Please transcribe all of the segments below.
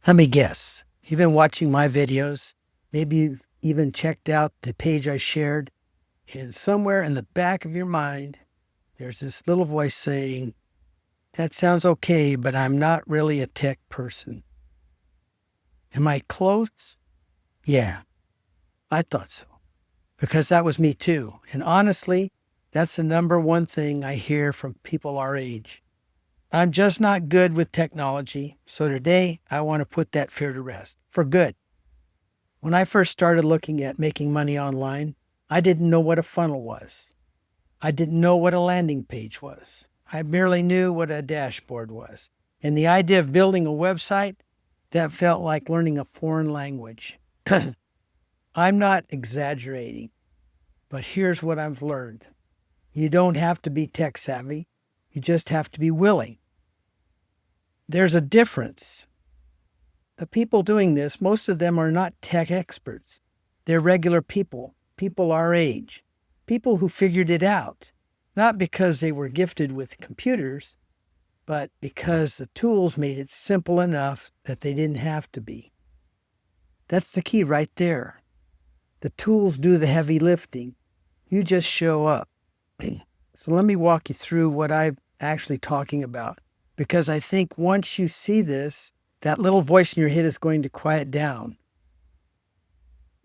Let me guess. You've been watching my videos. Maybe you've even checked out the page I shared. And somewhere in the back of your mind, there's this little voice saying, that sounds okay, but I'm not really a tech person. Am I close? Yeah, I thought so. Because that was me too. And honestly, that's the number one thing I hear from people our age. I'm just not good with technology. So today I want to put that fear to rest for good. When I first started looking at making money online, I didn't know what a funnel was. I didn't know what a landing page was. I barely knew what a dashboard was. And the idea of building a website, that felt like learning a foreign language. I'm not exaggerating, but here's what I've learned. You don't have to be tech savvy. You just have to be willing. There's a difference. The people doing this, most of them are not tech experts. They're regular people, people our age, people who figured it out, not because they were gifted with computers, but because the tools made it simple enough that they didn't have to be. That's the key right there. The tools do the heavy lifting. You just show up. So let me walk you through what I'm actually talking about, because I think once you see this, that little voice in your head is going to quiet down.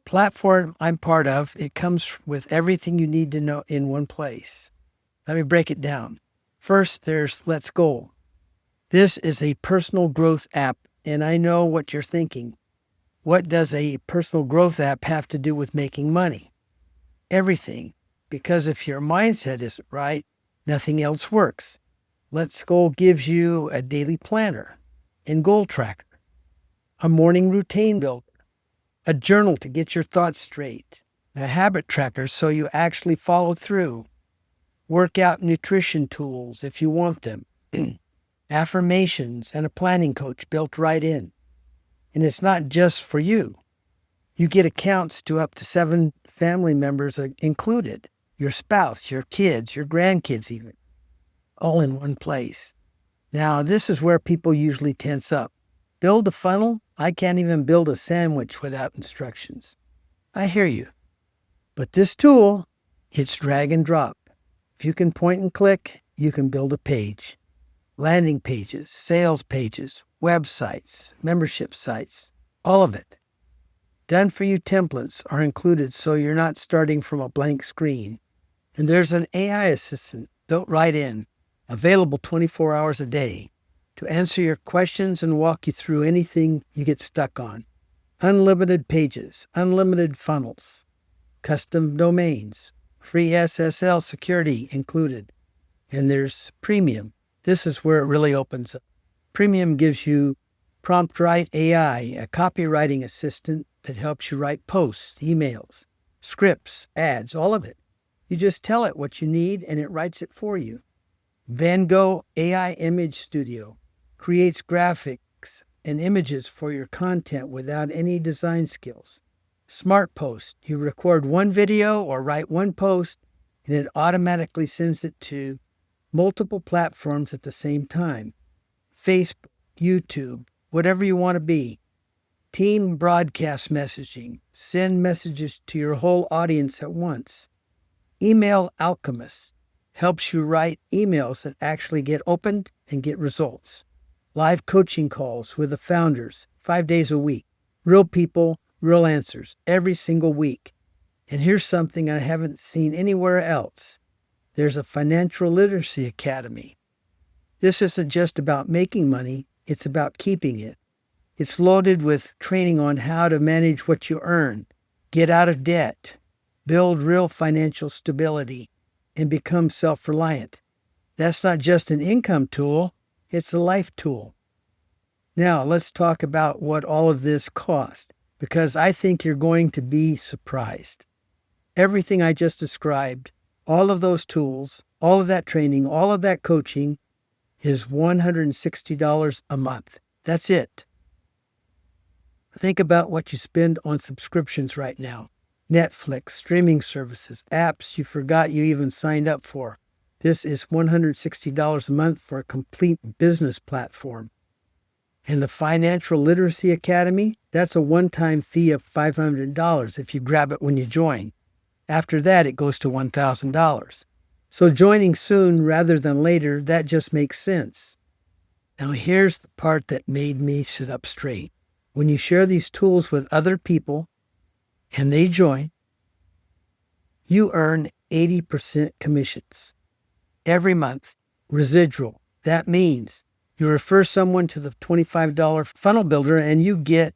Platform I'm part of, it comes with everything you need to know in one place. Let me break it down. First, there's Let's Go. This is a personal growth app, and I know what you're thinking. What does a personal growth app have to do with making money? Everything. Because if your mindset isn't right, nothing else works. Let's Go gives you a daily planner and goal tracker, a morning routine builder, a journal to get your thoughts straight, a habit tracker so you actually follow through, workout nutrition tools if you want them, affirmations, and a planning coach built right in. And it's not just for you. You get accounts to up to 7 family members included, your spouse, your kids, your grandkids even, all in one place. Now, this is where people usually tense up. Build a funnel? I can't even build a sandwich without instructions. I hear you. But this tool, it's drag and drop. If you can point and click, you can build a page. Landing pages, sales pages, websites, membership sites, all of it. Done for you templates are included so you're not starting from a blank screen. And there's an AI assistant built right in, available 24 hours a day to answer your questions and walk you through anything you get stuck on. Unlimited pages, unlimited funnels, custom domains, free SSL security included. And there's premium. This is where it really opens up. Premium gives you Prompt Write AI, a copywriting assistant that helps you write posts, emails, scripts, ads, all of it. You just tell it what you need and it writes it for you. Van Gogh AI Image Studio creates graphics and images for your content without any design skills. Smart Post, you record one video or write one post and it automatically sends it to multiple platforms at the same time. Facebook, YouTube, whatever you want to be. Team broadcast messaging, send messages to your whole audience at once. Email Alchemist helps you write emails that actually get opened and get results. Live coaching calls with the founders, 5 days a week. Real people, real answers, every single week. And here's something I haven't seen anywhere else. There's a financial literacy academy. This isn't just about making money, it's about keeping it. It's loaded with training on how to manage what you earn, get out of debt, build real financial stability, and become self-reliant. That's not just an income tool, it's a life tool. Now, let's talk about what all of this costs, because I think you're going to be surprised. Everything I just described, all of those tools, all of that training, all of that coaching is $160 a month. That's it. Think about what you spend on subscriptions right now. Netflix, streaming services, apps you forgot you even signed up for. This is $160 a month for a complete business platform. And the Financial Literacy Academy, that's a one-time fee of $500 if you grab it when you join. After that, it goes to $1,000. So joining soon rather than later, that just makes sense. Now here's the part that made me sit up straight. When you share these tools with other people and they join, you earn 80% commissions every month, residual. That means you refer someone to the $25 funnel builder and you get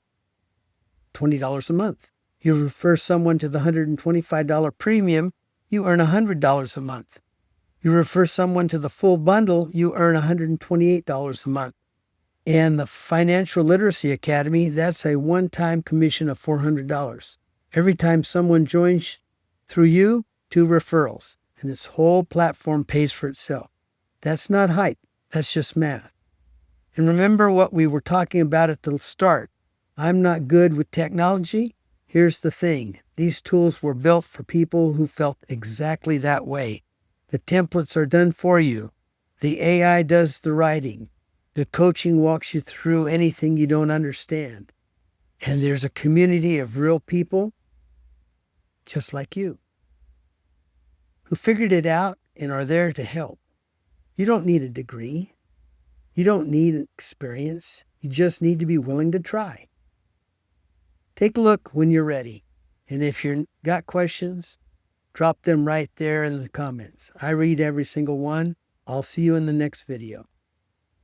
$20 a month. You refer someone to the $125 premium, you earn $100 a month. You refer someone to the full bundle, you earn $128 a month. And the Financial Literacy Academy, that's a one-time commission of $400. Every time someone joins through you, 2 referrals. And this whole platform pays for itself. That's not hype. That's just math. And remember what we were talking about at the start. I'm not good with technology. Here's the thing. These tools were built for people who felt exactly that way. The templates are done for you. The AI does the writing. The coaching walks you through anything you don't understand. And there's a community of real people just like you who figured it out and are there to help. You don't need a degree. You don't need experience. You just need to be willing to try. Take a look when you're ready. And if you've got questions, drop them right there in the comments. I read every single one. I'll see you in the next video.